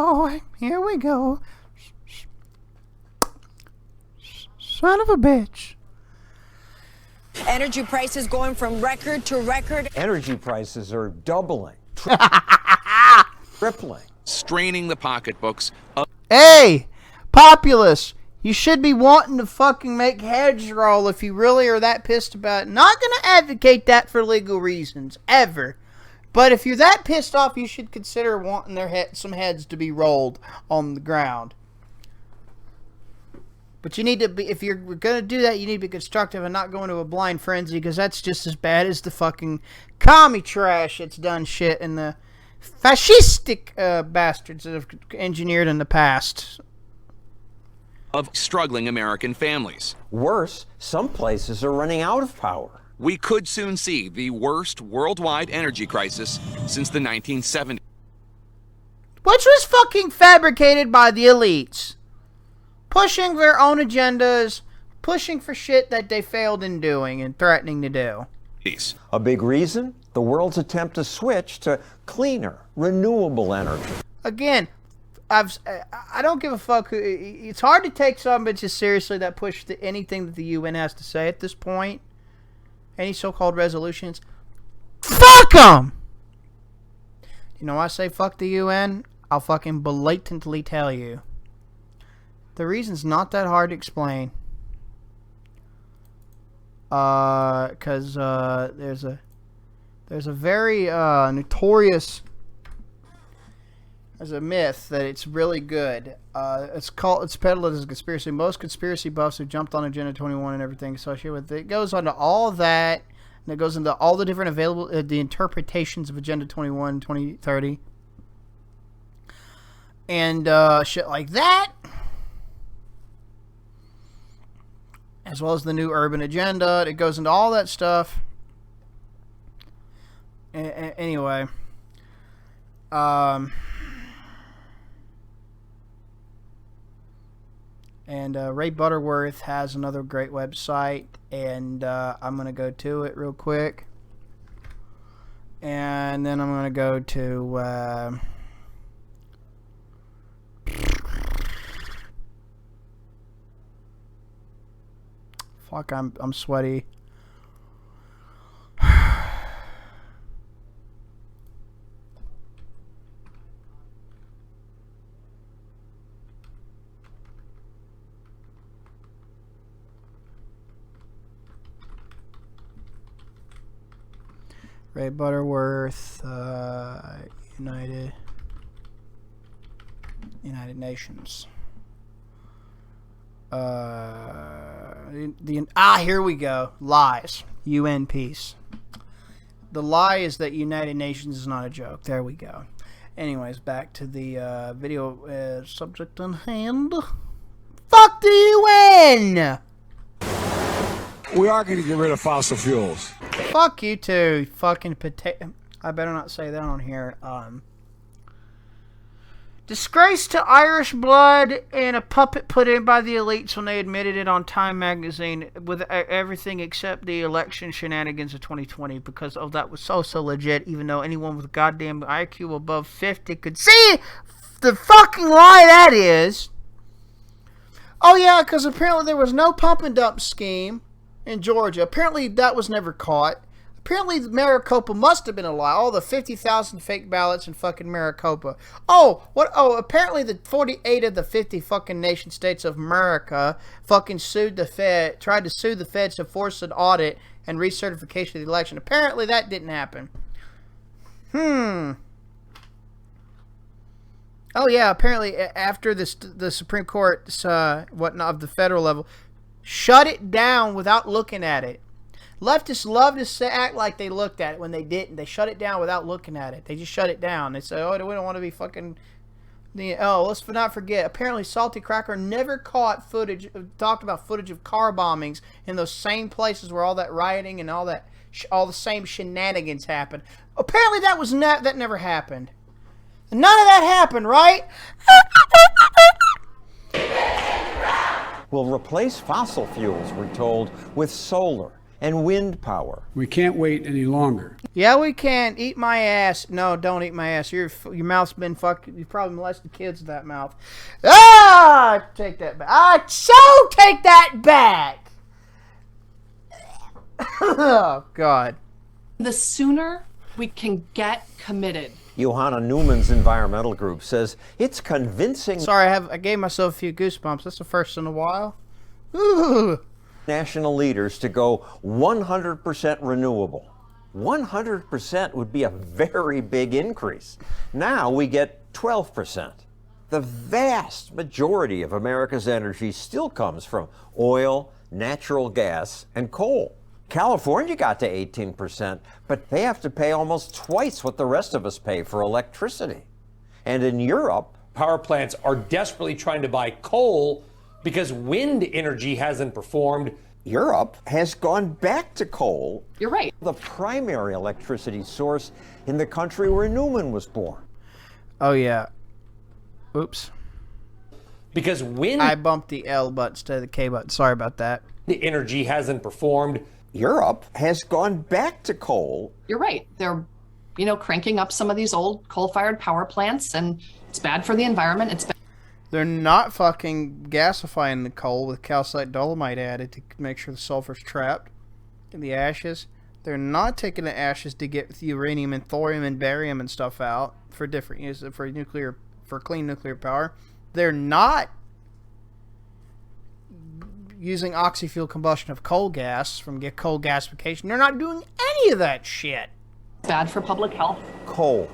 go. Here we go. Son of a bitch. Energy prices going from record to record. Energy prices are doubling, tripling. Straining the pocketbooks of... Hey, populace, you should be wanting to fucking make heads roll if you really are that pissed about it. Not going to advocate that for legal reasons, ever. But if you're that pissed off, you should consider wanting some heads to be rolled on the ground. But you need to be, if you're going to do that, you need to be constructive and not go into a blind frenzy, because that's just as bad as the fucking commie trash that's done shit and the fascistic bastards that have engineered in the past. Of struggling American families. Worse, some places are running out of power. We could soon see the worst worldwide energy crisis since the 1970s. Which was fucking fabricated by the elites. Pushing their own agendas, pushing for shit that they failed in doing and threatening to do. A big reason? The world's attempt to switch to cleaner, renewable energy. Again, I don't give a fuck. It's hard to take some bitches seriously that push anything that the UN has to say at this point. Any so-called resolutions. Fuck them! You know why I say fuck the UN? I'll fucking blatantly tell you. The reason's not that hard to explain. Because there's a very notorious, there's a myth that it's really good. It's peddled as a conspiracy. Most conspiracy buffs who jumped on Agenda 21 and everything associated with it, goes on to all that, and it goes into all the different available the interpretations of Agenda 21, 2030, and shit like that. As well as the new urban agenda. It goes into all that stuff. Anyway. And Ray Butterworth has another great website. And I'm going to go to it real quick. And then I'm going to go to... Fuck, I'm sweaty. Ray Butterworth, United Nations. Here we go. Lies. UN peace. The lie is that United Nations is not a joke. There we go. Anyways, back to the video subject on hand. Fuck the UN! We are going to get rid of fossil fuels. Fuck you too, fucking potato. I better not say that on here. Disgrace to Irish blood and a puppet put in by the elites when they admitted it on Time magazine with everything except the election shenanigans of 2020, because that was so legit, even though anyone with a goddamn IQ above 50 could see the fucking lie that is. Oh yeah, because apparently there was no pump and dump scheme in Georgia. Apparently that was never caught. Apparently Maricopa must have been a lie. All the 50,000 fake ballots in fucking Maricopa. Apparently the 48 of the 50 fucking nation states of America fucking tried to sue the feds to force an audit and recertification of the election. Apparently that didn't happen. Oh yeah, apparently after the Supreme Court, of the federal level, shut it down without looking at it. Leftists love to act like they looked at it when they didn't. They shut it down without looking at it. They just shut it down. They say, we don't want to be fucking... let's not forget. Apparently Salty Cracker never talked about footage of car bombings in those same places where all that rioting and all the same shenanigans happened. Apparently that never happened. None of that happened, right? Will replace fossil fuels, we're told, with solar, and wind power. We can't wait any longer. Yeah, we can. Eat my ass. No, don't eat my ass. Your mouth's been fucking. You probably molested kids with that mouth. Ah, take that back. I so take that back. Oh God. The sooner we can get committed. Johanna Newman's environmental group says it's convincing Sorry, I gave myself a few goosebumps. That's the first in a while. Ooh. national leaders to go 100% renewable. 100% would be a very big increase. Now we get 12%. The vast majority of America's energy still comes from oil, natural gas, and coal. California got to 18%, but they have to pay almost twice what the rest of us pay for electricity. And in Europe, power plants are desperately trying to buy coal because wind energy hasn't performed. Europe has gone back to coal, You're right. the primary electricity source in the country where Newman was born. Oh yeah. Oops. Because wind I bumped the L button instead of the K button. Sorry about that. energy hasn't performed. Europe has gone back to coal. You're right. They're, cranking up some of these old coal-fired power plants, and it's bad for the environment. It's bad. They're not fucking gasifying the coal with calcite dolomite added to make sure the sulfur's trapped in the ashes. They're not taking the ashes to get the uranium and thorium and barium and stuff out for different uses for clean nuclear power. They're not using oxy-fuel combustion of coal gas from coal gasification. They're not doing any of that shit. Bad for public health. Coal.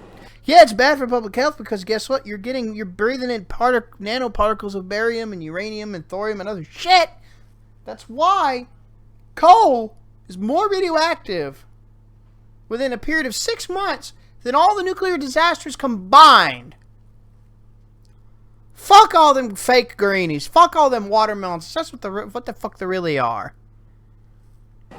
Yeah, it's bad for public health because guess what? You're breathing in nanoparticles of barium and uranium and thorium and other shit. That's why coal is more radioactive within a period of 6 months than all the nuclear disasters combined. Fuck all them fake greenies. Fuck all them watermelons. That's what the fuck they really are.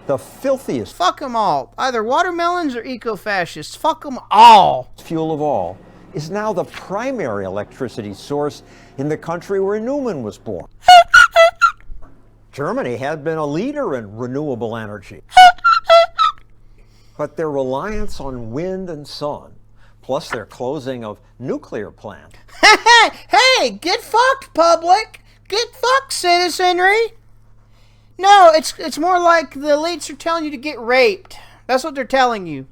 The filthiest Fuck them all. Either watermelons or eco-fascists. Fuck them all. fuel of all is now the primary electricity source in the country where Newman was born. Germany had been a leader in renewable energy. But their reliance on wind and sun, plus their closing of nuclear plants, Hey, get fucked, public. Get fucked, citizenry. No, it's more like the elites are telling you to get raped. That's what they're telling you.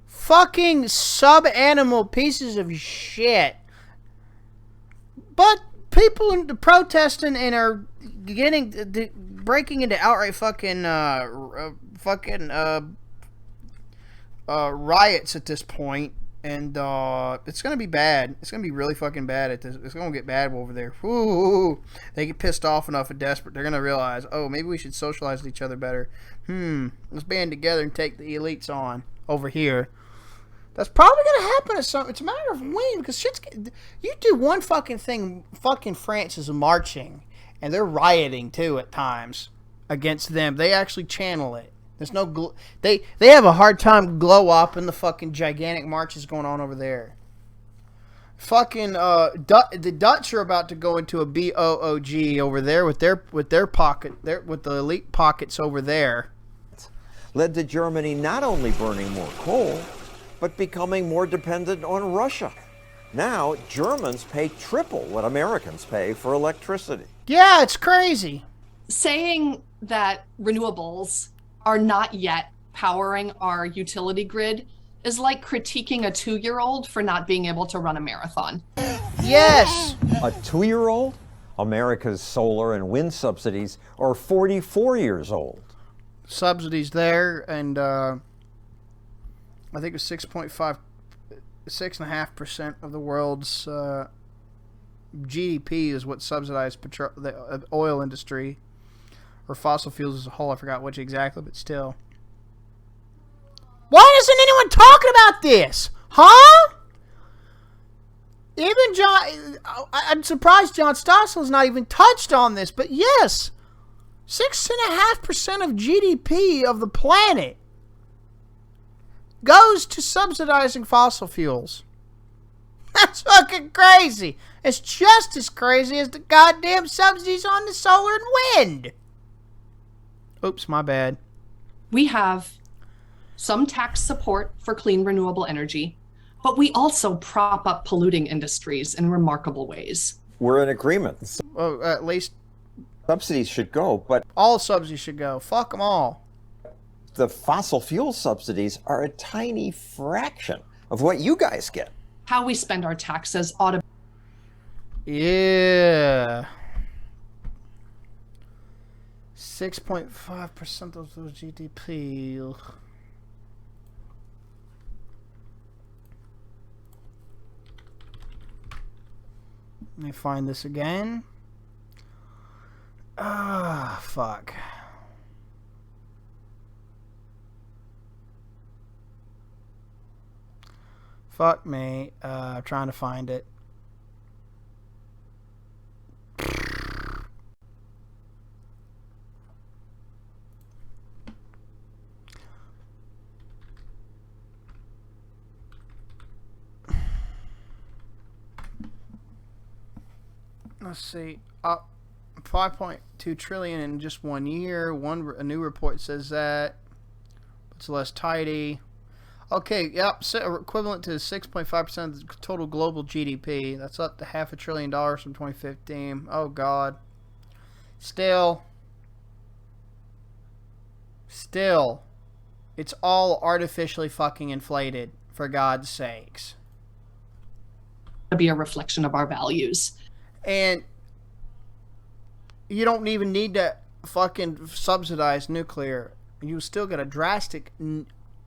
Fucking sub-animal pieces of shit. But people are protesting and are breaking into outright fucking riots at this point. And it's going to be bad. It's going to be really fucking bad at this. It's going to get bad over there. Ooh, they get pissed off enough and desperate. They're going to realize, oh, maybe we should socialize with each other better. Let's band together and take the elites on over here. That's probably going to happen at some. It's a matter of when, because you do one fucking thing. Fucking France is marching, and they're rioting too at times against them. They actually channel it. There's no they have a hard time glow up in the fucking gigantic marches going on over there. Fucking the Dutch are about to go into a BOOG over there with their with the elite pockets over there. led to Germany not only burning more coal, but becoming more dependent on Russia. Now, Germans pay triple what Americans pay for electricity. Yeah, it's crazy. Saying that renewables are not yet powering our utility grid is like critiquing a 2-year-old for not being able to run a marathon. Yes. A 2-year-old? America's solar and wind subsidies are 44 years old. Subsidies there, and I think it's 6.5% of the world's GDP is what subsidized the oil industry. Or fossil fuels as a whole, I forgot which exactly, but still. Why isn't anyone talking about this? Huh? Even John, I'm surprised John Stossel's not even touched on this, but yes, 6.5% of GDP of the planet goes to subsidizing fossil fuels. That's fucking crazy. It's just as crazy as the goddamn subsidies on the solar and wind. Oops, my bad. We have some tax support for clean renewable energy, but we also prop up polluting industries in remarkable ways. We're in agreement. Well, at least Subsidies should go, but all subsidies should go. Fuck them all. the fossil fuel subsidies are a tiny fraction of what you guys get. How we spend our taxes ought to Yeah. 6.5% of the GDP. Ugh. Let me find this again. Ah, fuck. Fuck me. Trying to find it. Let's see. 5.2 trillion in just 1 year. A new report says that it's less tidy. Okay, yep, equivalent to 6.5% of the total global GDP. That's up to $500 billion from 2015. Oh God. Still, it's all artificially fucking inflated. For God's sakes. be a reflection of our values. And you don't even need to fucking subsidize nuclear. You still get a drastic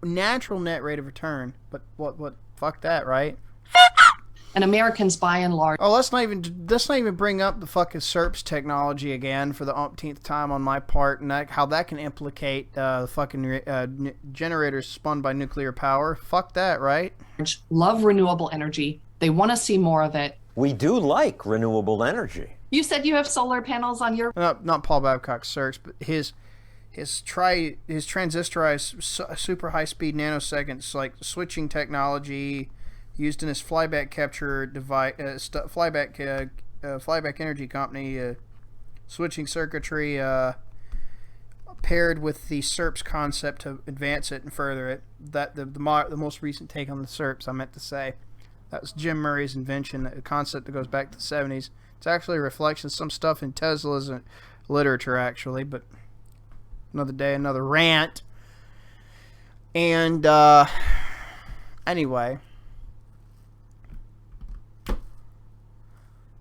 natural net rate of return. But what? Fuck that, right? And Americans, by and large, Oh, let's not even bring up the fucking SERPs technology again for the umpteenth time on my part, and how that can implicate the fucking generators spun by nuclear power. Fuck that, right? love renewable energy. They want to see more of it. We do like renewable energy. You said you have solar panels on your... Not Paul Babcock's SERPs, but his transistorized super high speed nanoseconds, like switching technology used in his flyback capture device, flyback energy company, switching circuitry paired with the SERPs concept to advance it and further it. That the most recent take on the SERPs, I meant to say. That was Jim Murray's invention, a concept that goes back to the 70s. It's actually a reflection of some stuff in Tesla's literature, actually, but another day, another rant. And anyway,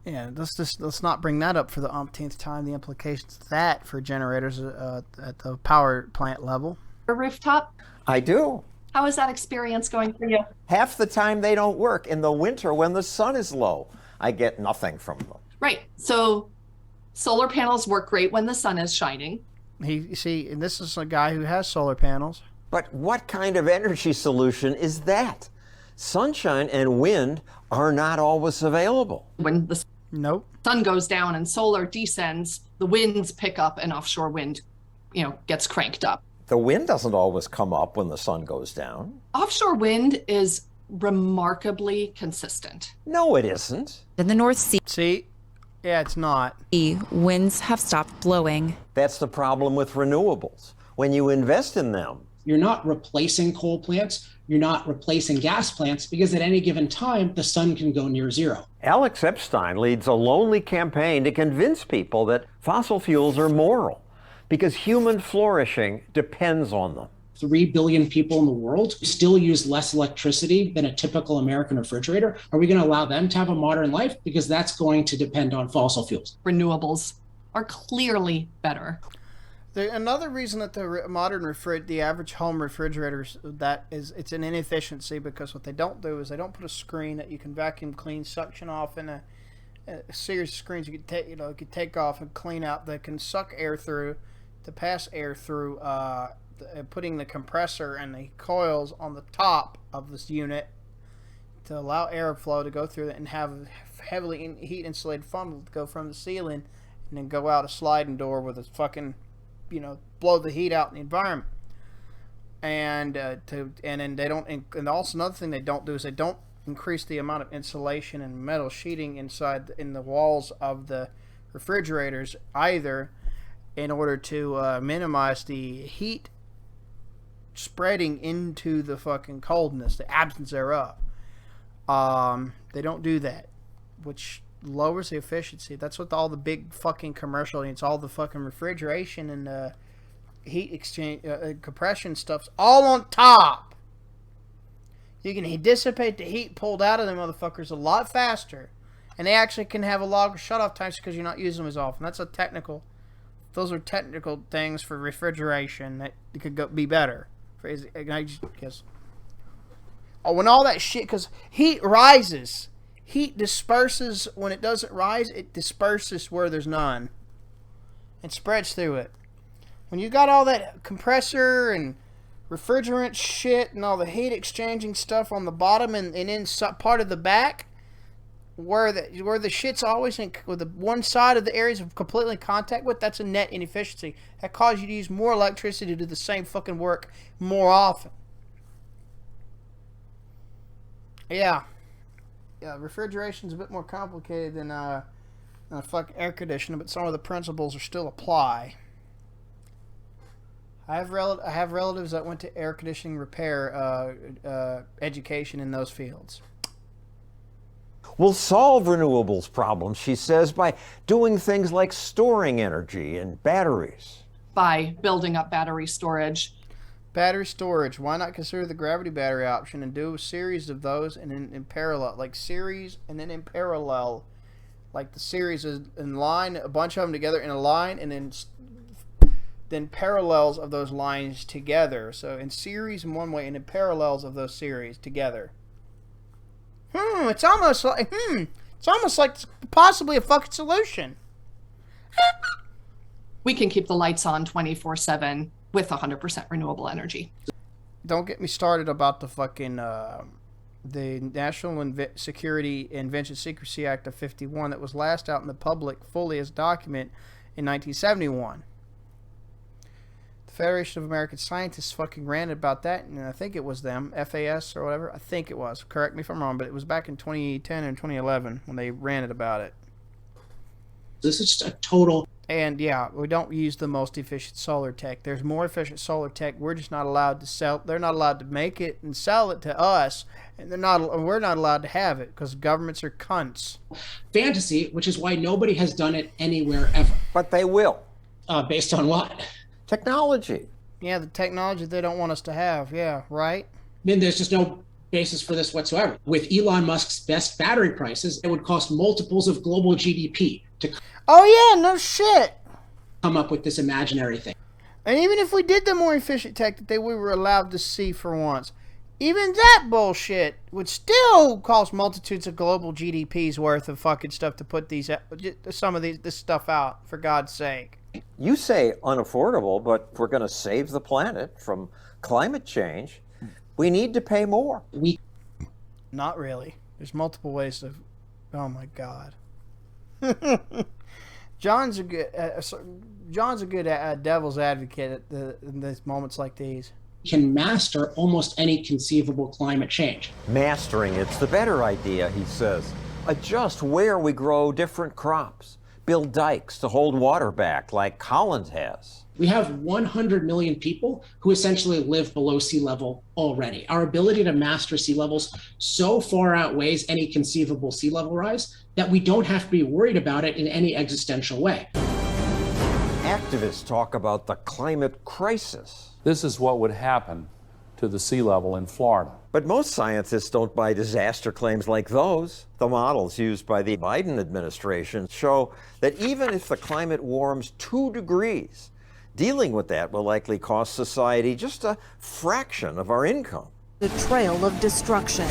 yeah, let's not bring that up for the umpteenth time. The implications of that for generators at the power plant level. rooftop. I do. How is that experience going for you? Half the time they don't work. In the winter when the sun is low, I get nothing from them. Right. So solar panels work great when the sun is shining. And this is a guy who has solar panels. But what kind of energy solution is that? Sunshine and wind are not always available. When the Nope. sun goes down and solar descends, the winds pick up and offshore wind, gets cranked up. The wind doesn't always come up when the sun goes down. Offshore wind is remarkably consistent. No, it isn't. In the North Sea, See? Yeah, it's not. winds have stopped blowing. That's the problem with renewables. When you invest in them, you're not replacing coal plants, you're not replacing gas plants, because at any given time, the sun can go near zero. Alex Epstein leads a lonely campaign to convince people that fossil fuels are moral because human flourishing depends on them. 3 billion people in the world still use less electricity than a typical American refrigerator. Are we going to allow them to have a modern life? Because that's going to depend on fossil fuels. Renewables are clearly better. Another reason that the average home refrigerators, it's an inefficiency, because what they don't do is they don't put a screen that you can vacuum clean, suction off, in a series of screens you could take off and clean out that can suck air through, to pass air through, putting the compressor and the coils on the top of this unit to allow airflow to go through it, and have a heavily heat insulated funnel to go from the ceiling and then go out a sliding door with a fucking blow the heat out in the environment. And then they don't, and also another thing they don't do is they don't increase the amount of insulation and metal sheeting in the walls of the refrigerators either. in order to minimize the heat spreading into the fucking coldness, the absence thereof. They don't do that, which lowers the efficiency. That's what all the big fucking commercial, it's all the fucking refrigeration and heat exchange, compression stuff's all on top. You can dissipate the heat pulled out of them motherfuckers a lot faster, and they actually can have a longer shut-off times because you're not using them as often. Those are technical things for refrigeration that could be better. When all that shit, because heat rises. Heat disperses. When it doesn't rise, it disperses where there's none. And spreads through it. When you got all that compressor and refrigerant shit and all the heat exchanging stuff on the bottom and in part of the back, where the shit's always with the one side of the areas of completely in contact with, that's a net inefficiency. That causes you to use more electricity to do the same fucking work more often. Yeah, refrigeration's a bit more complicated than a fucking air conditioner, but some of the principles are still apply. I have relatives that went to air conditioning repair education in those fields. We'll solve renewables problems, she says, by doing things like storing energy in batteries. By building up battery storage. Battery storage. Why not consider the gravity battery option and do a series of those and in parallel, like series and then in parallel, like the series is in line, a bunch of them together in a line, and then parallels of those lines together. So in series in one way and in parallels of those series together. It's almost like possibly a fucking solution. We can keep the lights on 24/7 with 100% renewable energy. Don't get me started about the fucking the National Security Invention Secrecy Act of 51 that was last out in the public fully as a document in 1971. The Federation of American Scientists fucking ranted about that, and I think it was them, FAS or whatever. I think it was. Correct me if I'm wrong, but it was back in 2010 and 2011 when they ranted about it. This is just a total. And yeah, we don't use the most efficient solar tech. There's more efficient solar tech. We're just not allowed to sell. They're not allowed to make it and sell it to us, and we're not allowed to have it because governments are cunts. Fantasy, which is why nobody has done it anywhere ever. But they will. Based on what? Technology. Yeah, the technology they don't want us to have. Yeah, right? I mean, there's just no basis for this whatsoever. With Elon Musk's best battery prices, it would cost multiples of global GDP to oh yeah, no shit. come up with this imaginary thing. And even if we did the more efficient tech that we were allowed to see for once, even that bullshit would still cost multitudes of global GDP's worth of fucking stuff to put some of this stuff out, for God's sake. You say unaffordable, but if we're going to save the planet from climate change, we need to pay more. Not really. There's multiple ways to. Oh my God. John's a good devil's advocate in these moments like these. Can master almost any conceivable climate change. Mastering it's the better idea, he says. Adjust where we grow different crops. Build dikes to hold water back like Holland has. We have 100 million people who essentially live below sea level already. Our ability to master sea levels so far outweighs any conceivable sea level rise that we don't have to be worried about it in any existential way. Activists talk about the climate crisis. This is what would happen to the sea level in Florida. But most scientists don't buy disaster claims like those. The models used by the Biden administration show that even if the climate warms 2 degrees, dealing with that will likely cost society just a fraction of our income. The trail of destruction.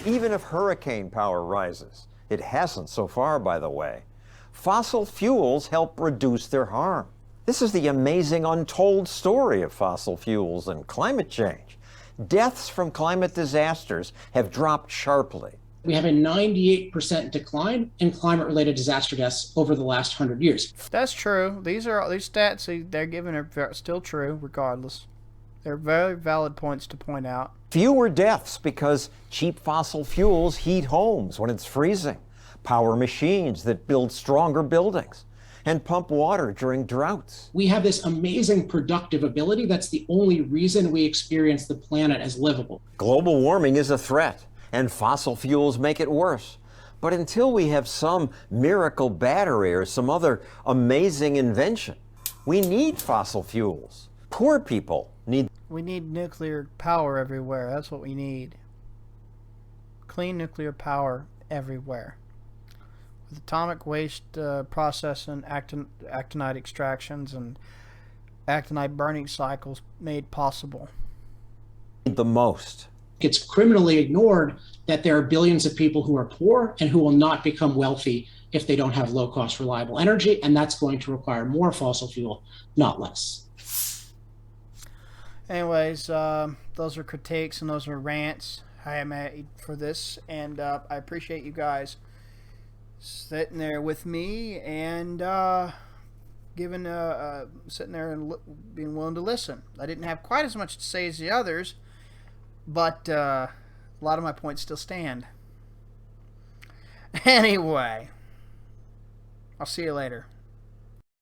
Even if hurricane power rises, it hasn't so far, by the way. Fossil fuels help reduce their harm. This is the amazing untold story of fossil fuels and climate change. Deaths from climate disasters have dropped sharply. We have a 98% decline in climate-related disaster deaths over the last 100 years. That's true. These stats they're giving are still true, regardless. They're very valid points to point out. Fewer deaths because cheap fossil fuels heat homes when it's freezing, power machines that build stronger buildings, and pump water during droughts. We have this amazing productive ability. That's the only reason we experience the planet as livable. Global warming is a threat, and fossil fuels make it worse. But until we have some miracle battery or some other amazing invention, we need fossil fuels. Poor people need. We need nuclear power everywhere. That's what we need. Clean nuclear power everywhere. With atomic waste processing, actinide extractions, and actinide burning cycles made possible. The most. It's criminally ignored that there are billions of people who are poor and who will not become wealthy if they don't have low-cost, reliable energy, and that's going to require more fossil fuel, not less. Anyways, those are critiques and those are rants I made for this, and I appreciate you guys sitting there with me and sitting there and being willing to listen. I didn't have quite as much to say as the others, but a lot of my points still stand. Anyway, I'll see you later.